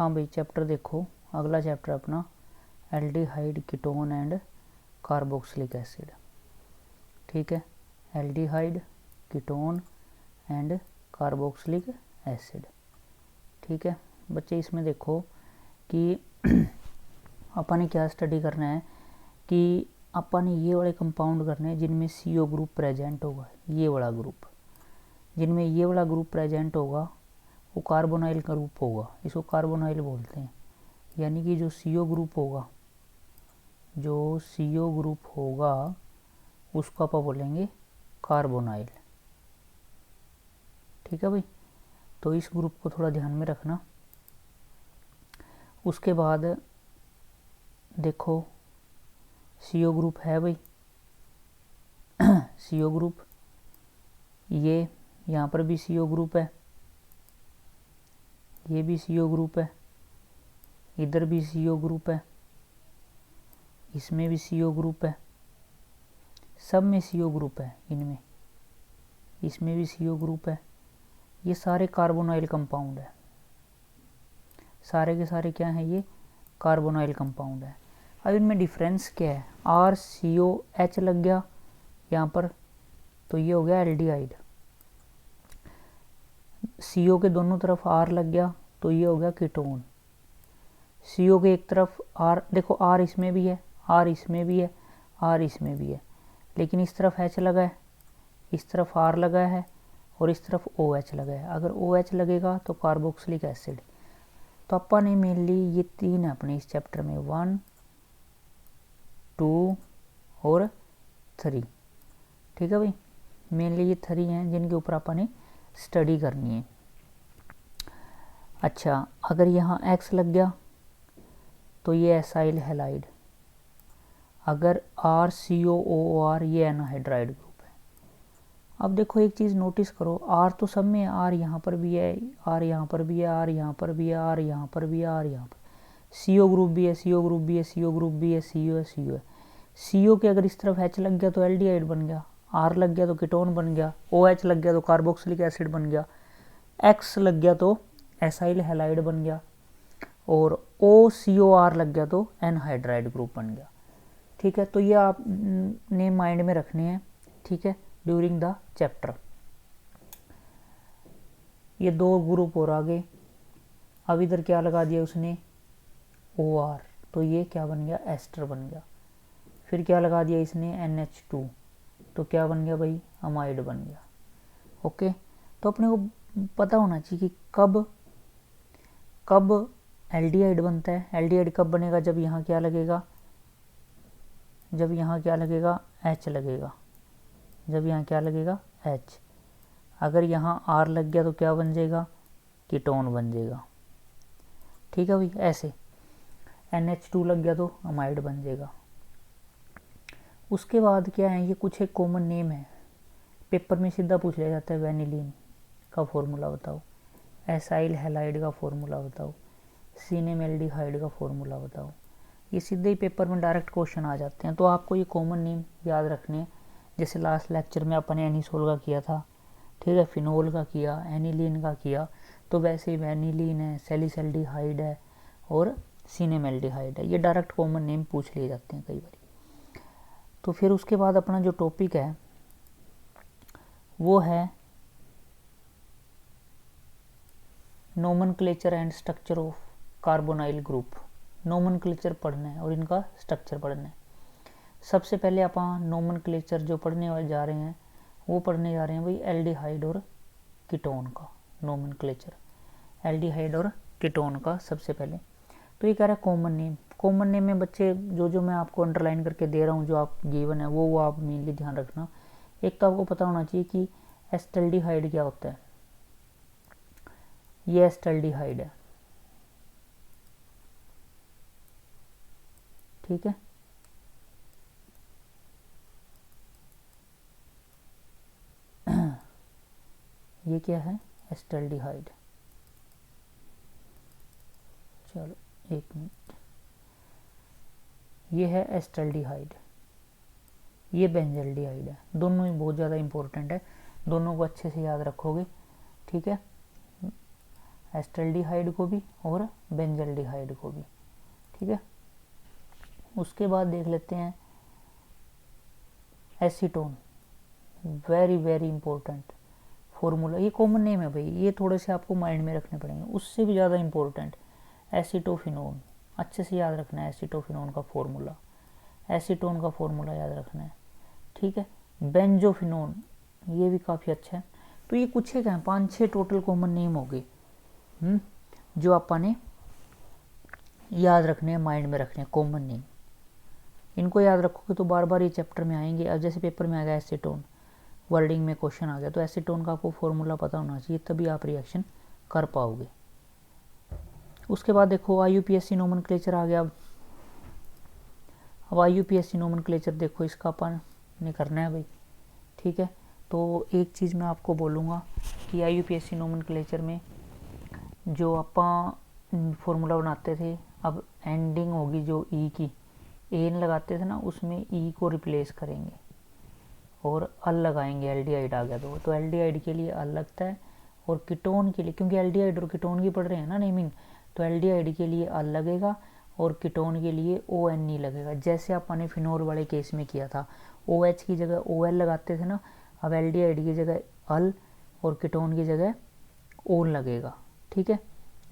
हाँ भाई, चैप्टर देखो, अगला चैप्टर अपना aldehyde, ketone and carboxylic acid. ठीक है, aldehyde, ketone and carboxylic acid. ठीक है बच्चे, इसमें देखो कि अपन ने क्या स्टडी करना है कि अपन ने ये वाले कंपाउंड करने हैं जिनमें CO ग्रुप प्रेजेंट होगा। ये वाला ग्रुप, जिनमें ये वाला ग्रुप प्रेजेंट होगा वो कार्बोनाइल का ग्रुप होगा, इसको कार्बोनाइल बोलते हैं। यानी कि जो CO ग्रुप होगा, जो CO ग्रुप होगा उसको अपन बोलेंगे कार्बोनाइल। ठीक है भाई, तो इस ग्रुप को थोड़ा ध्यान में रखना। उसके बाद देखो CO ग्रुप है भाई, CO ग्रुप, ये यहाँ पर भी CO ग्रुप है, ये भी CO ग्रुप है, इधर भी CO ग्रुप है, इसमें भी CO ग्रुप है, सब में CO ग्रुप है, इनमें, इसमें भी CO ग्रुप है। ये सारे कार्बोनाइल कंपाउंड है, सारे के सारे क्या हैं, ये कार्बोनाइल कंपाउंड है। अब इनमें डिफरेंस क्या है, RCOH लग गया यहाँ पर तो ये हो गया एल्डिहाइड, CO के दोनों तरफ R लग गया तो ये हो गया कीटोन। CO के एक तरफ R, देखो R इसमें भी है, R इसमें भी है, R इसमें भी है, लेकिन इस तरफ H लगा है, इस तरफ R लगा है और इस तरफ OH लगा है। अगर OH लगेगा तो कार्बोक्सिलिक एसिड। तो अपन ने मेनली ये तीन है अपने इस चैप्टर में, 1, 2 और 3। ठीक है भाई, मेनली ये 3 हैं जिनके ऊपर अपन ने स्टडी करनी है। अच्छा, अगर यहाँ X लग गया तो ये एसाइल हैलाइड, अगर RCOOR ये एनहाइड्राइड ग्रुप है। अब देखो एक चीज़ नोटिस करो, R तो सब में है, R यहाँ पर भी है, R यहाँ पर भी है, R यहाँ पर भी है, R यहाँ पर भी है, R यहाँ पर, CO ग्रुप भी है, CO ग्रुप भी है, CO ग्रुप भी है, CO है, CO है। CO के अगर इस तरफ H लग गया तो एल्डिहाइड बन गया, R लग गया तो कीटोन बन गया, OH लग गया तो कार्बोक्सिलिक एसिड बन गया, X लग गया तो एसाइल हैलाइड बन गया और OCOR लग गया तो एनहाइड्राइड ग्रुप बन गया। ठीक है, तो ये आपने माइंड में रखने हैं। ठीक है, ड्यूरिंग द चैप्टर। ये 2 ग्रुप और आगे, अब इधर क्या लगा दिया उसने, OR, तो ये क्या बन गया, एस्टर बन गया। फिर क्या लगा दिया इसने, NH2, तो क्या बन गया भाई, अमाइड बन गया। ओके, तो अपने को पता होना चाहिए कि कब एल्डिहाइड बनता है। एल्डिहाइड कब बनेगा, जब यहाँ क्या लगेगा, जब यहाँ क्या लगेगा, H लगेगा, जब यहाँ क्या लगेगा, H। अगर यहाँ R लग गया तो क्या बन जाएगा, कीटोन बन जाएगा। ठीक है भाई, ऐसे NH2 लग गया तो अमाइड बन जाएगा। उसके बाद क्या है, ये कुछ एक कॉमन नेम है, पेपर में सीधा पूछ लिया जाता है, वेनिलीन का फॉर्मूला बताओ, एसाइल हैलाइड का फॉर्मूला बताओ, सिनेमेल्डिहाइड का फॉर्मूला बताओ। ये सीधे ही पेपर में डायरेक्ट क्वेश्चन आ जाते हैं, तो आपको ये कॉमन नेम याद रखने हैं। जैसे लास्ट लेक्चर में अपन ने एनिसोल का किया था, ठीक है, फिनोल का किया, एनिलीन का किया, तो वैसे ही वेनिलीन है, सैलिसल्डिहाइड है और सिनेमेल्डिहाइड है। ये डायरेक्ट कॉमन नेम पूछ लिए जाते हैं कई बार। तो फिर उसके बाद अपना जो टॉपिक है वो है nomenclature and structure of carbonyl group. Nomenclature पढ़ना है और इनका स्ट्रक्चर पढ़ना है। सबसे पहले अपन नोमेनक्लेचर जो पढ़ने जा रहे हैं वो पढ़ने जा रहे हैं भाई एल्डिहाइड और कीटोन का नोमेनक्लेचर, एल्डिहाइड और कीटोन का सबसे पहले। तो ये कह रहा है कॉमन नेम। कॉमन नेम में बच्चे जो मैं आपको अंडरलाइन करके दे रहा हूँ, जो आप गिवन है वो आप मेनली ध्यान रखना। एक तो आपको पता होना चाहिए कि एस्टल्डिहाइड क्या होता है, ये एस्टल्डिहाइड है। ठीक है, ये क्या है, एस्टल्डिहाइड। चलो एक मिनट, ये है एस्टल्डिहाइड, ये बेंजल्डिहाइड है। दोनों ही बहुत ज़्यादा इंपॉर्टेंट है, दोनों को अच्छे से याद रखोगे। ठीक है, एस्टल्डिहाइड को भी और बेंजल्डिहाइड को भी, ठीक है। उसके बाद देख लेते हैं acetone, very very important formula, ये कॉमन नेम है भाई, ये थोड़े से आपको माइंड में रखने पड़ेंगे, उससे भी ज़्यादा इंपॉर्टेंट एसीटोफिनोन, अच्छे से याद रखना है एसीटोफिनोन का फॉर्मूला, एसीटोन का फॉर्मूला याद रखना है, ठीक है। बेंजोफिनोन, ये भी काफ़ी अच्छा है। तो ये कुछ है क्या, 5-6 टोटल कॉमन नेम हो गए जो आपने याद रखने हैं, माइंड में रखने हैं, कॉमन नेम। इनको याद रखोगे तो बार बार ये चैप्टर में आएंगे। अब जैसे पेपर में आ गया एसीटोन, वर्डिंग में क्वेश्चन आ गया, तो एसीटोन का आपको फॉर्मूला पता होना चाहिए, तभी आप रिएक्शन कर पाओगे। उसके बाद देखो IUPAC नोमेनक्लेचर आ गया। अब IUPAC नोमेनक्लेचर देखो, इसका अपन ने करना है भाई, ठीक है। तो एक चीज़ मैं आपको बोलूँगा कि IUPAC नोमेनक्लेचर में जो अपन फॉर्मूला बनाते थे, अब एंडिंग होगी जो ई की, एन लगाते थे ना, उसमें ई को रिप्लेस करेंगे और अल लगाएंगे, एल्डिहाइड आ गया तो एल्डिहाइड के लिए अल लगता है, और कीटोन के लिए, क्योंकि एल्डिहाइड और कीटोन की पढ़ रहे हैं ना नेमिंग, तो एल्डिहाइड के लिए अल लगेगा और कीटोन के लिए ONE लगेगा, जैसे आपने फिनोल वाले केस में किया था, OH की जगह OL लगाते थे ना, अब एल्डिहाइड की जगह अल और कीटोन की जगह ओन लगेगा, ठीक है।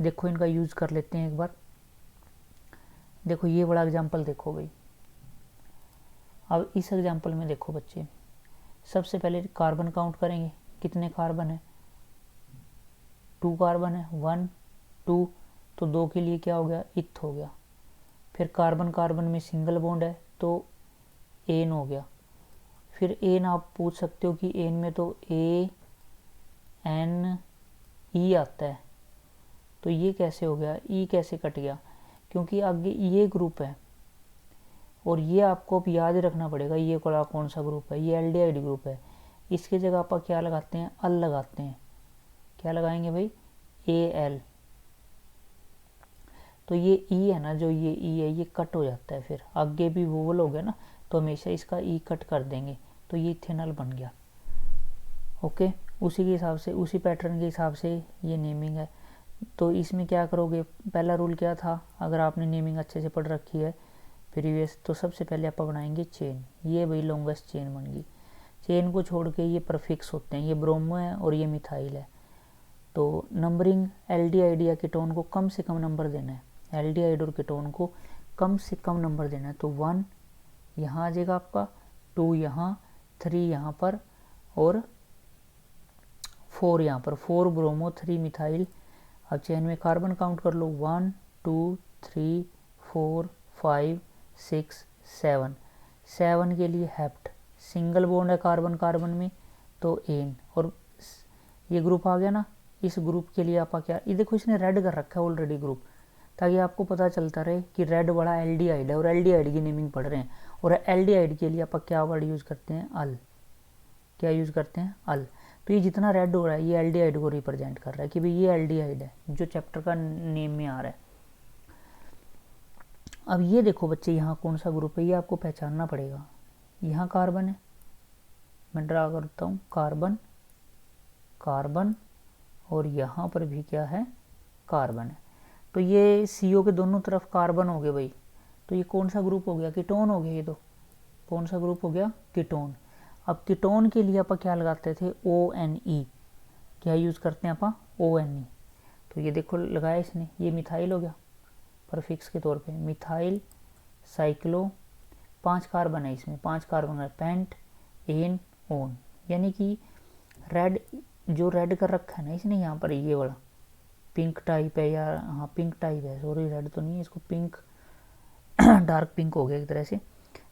देखो इनका यूज़ कर लेते हैं एक बार। देखो ये बड़ा एग्जाम्पल देखो भाई, अब इस एग्जाम्पल में देखो बच्चे, सबसे पहले कार्बन काउंट करेंगे, कितने कार्बन है, 2 कार्बन है, 1 2, तो 2 के लिए क्या हो गया, इथ हो गया। फिर कार्बन कार्बन में सिंगल बॉन्ड है तो एन हो गया। फिर एन आप पूछ सकते हो कि एन में तो ANE आता है, तो ये कैसे हो गया, ई कैसे कट गया, क्योंकि आगे ये ग्रुप है और ये आपको अब याद रखना पड़ेगा, ये कौन सा ग्रुप है, ये एल्डिहाइड ग्रुप है। इसके जगह आप क्या लगाते हैं, अल लगाते हैं, क्या लगाएंगे भाई, AL। तो ये ई है ना, जो ये ई है, ये कट हो जाता है, फिर आगे भी वोवल हो गया ना, तो हमेशा इसका ई कट कर देंगे, तो ये इथेनॉल बन गया। ओके, उसी के हिसाब से, उसी पैटर्न के हिसाब से ये नेमिंग है। तो इसमें क्या करोगे, पहला रूल क्या था, अगर आपने नेमिंग अच्छे से पढ़ रखी है प्रीवियस, तो सबसे पहले आप बनाएंगे चेन, ये भाई लॉन्गेस्ट चेन बन गई। चेन को छोड़ के ये प्रफिक्स होते हैं, ये ब्रोमो है और ये मिथाइल है, तो नंबरिंग एल्डिहाइड या कीटोन को कम से कम नंबर देना है, एल्डिहाइड और कीटोन को कम से कम नंबर देना है। तो 1 यहाँ आ जाएगा आपका, 2 यहाँ, 3 यहाँ पर और 4 यहाँ पर, 4 ब्रोमो 3 मिथाइल। अब चेन में कार्बन काउंट कर लो, 1 2 3 4 5 6 7, 7 के लिए हेप्ट, सिंगल बॉन्ड है कार्बन कार्बन में तो एन, और ये ग्रुप आ गया ना, इस ग्रुप के लिए आप क्या, ये देखो इसने रेड कर रखा है ऑलरेडी ग्रुप, ताकि आपको पता चलता रहे कि रेड वाला एल्डिहाइड है और एल्डिहाइड की नेमिंग पढ़ रहे हैं। और एल्डिहाइड के लिए आप क्या वर्ड यूज़ करते हैं, अल, क्या यूज़ करते हैं, अल। तो ये जितना रेड हो रहा है, ये एल्डिहाइड को रिप्रेजेंट कर रहा है कि भाई ये एल्डिहाइड है, जो चैप्टर का नेम में आ रहा है। अब ये देखो बच्चे, यहाँ कौन सा ग्रुप है, ये आपको पहचानना पड़ेगा। यहाँ कार्बन है, मैं ड्रा करता हूँ, कार्बन कार्बन, और यहाँ पर भी क्या है, कार्बन है। तो ये CO के दोनों तरफ कार्बन हो गए भाई, तो ये कौन सा ग्रुप हो गया, कीटोन हो गया। ये तो कौन सा ग्रुप हो गया, कीटोन। अब कीटोन के लिए आप क्या लगाते थे, ONE, क्या यूज़ करते हैं आप, ONE। तो ये देखो लगाया इसने, ये मिथाइल हो गया परफिक्स के तौर पे, मिथाइल साइक्लो, 5 कार्बन है इसमें, 5 कार्बन है, पेंट एन ओन, यानी कि रेड, जो रेड कर रखा है ना इसने यहाँ पर, ये वाला पिंक टाइप है, या हाँ पिंक टाइप है, सॉरी रेड तो नहीं है, इसको पिंक डार्क पिंक हो गया एक तरह से।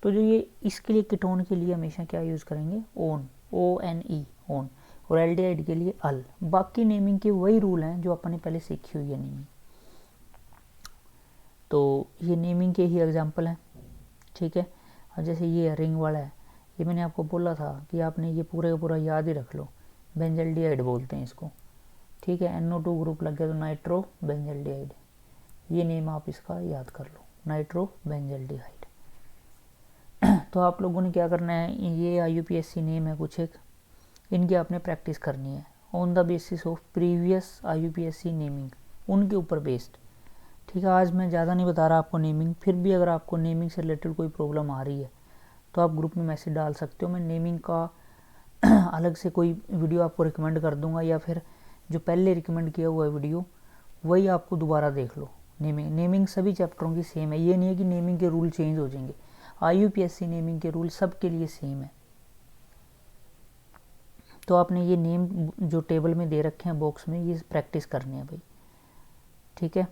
तो जो ये इसके लिए कीटोन के लिए हमेशा क्या यूज़ करेंगे, ओन, ONE ओन, और एल्डिहाइड के लिए अल। बाकी नेमिंग के वही रूल हैं जो अपन ने पहले सीखी हुई है नेमिंग। तो ये नेमिंग के ही एग्जाम्पल हैं, ठीक है। अब जैसे ये रिंग वाला है, ये मैंने आपको बोला था कि आपने ये पूरे का पूरा याद ही रख लो, बेंजल्डिहाइड बोलते हैं इसको, ठीक है। NO2 ग्रुप लग गया तो नाइट्रो बेंजल्डिहाइड, ये नेम आप इसका याद कर लो, नाइट्रो बेंजल्डिहाइड। तो आप लोगों ने क्या करना है, ये IUPAC नेम है कुछ एक, इनकी आपने प्रैक्टिस करनी है, on the basis of previous IUPAC naming, उनके ऊपर बेस्ड। ठीक है, आज मैं ज़्यादा नहीं बता रहा आपको नेमिंग, फिर भी अगर आपको नेमिंग से रिलेटेड कोई प्रॉब्लम आ रही है तो आप ग्रुप में मैसेज डाल सकते हो। मैं नेमिंग का अलग से कोई वीडियो आपको रिकमेंड कर दूंगा, या फिर जो पहले रिकमेंड किया हुआ है वीडियो वही आपको दोबारा देख लो। नेमिंग सभी चैप्टरों की सेम है, ये नहीं है कि नेमिंग के रूल चेंज हो जाएंगे। IUPAC नेमिंग के रूल सबके लिए सेम है। तो आपने ये नेम जो टेबल में दे रखे हैं बॉक्स में, ये प्रैक्टिस करनी है भाई। ठीक है।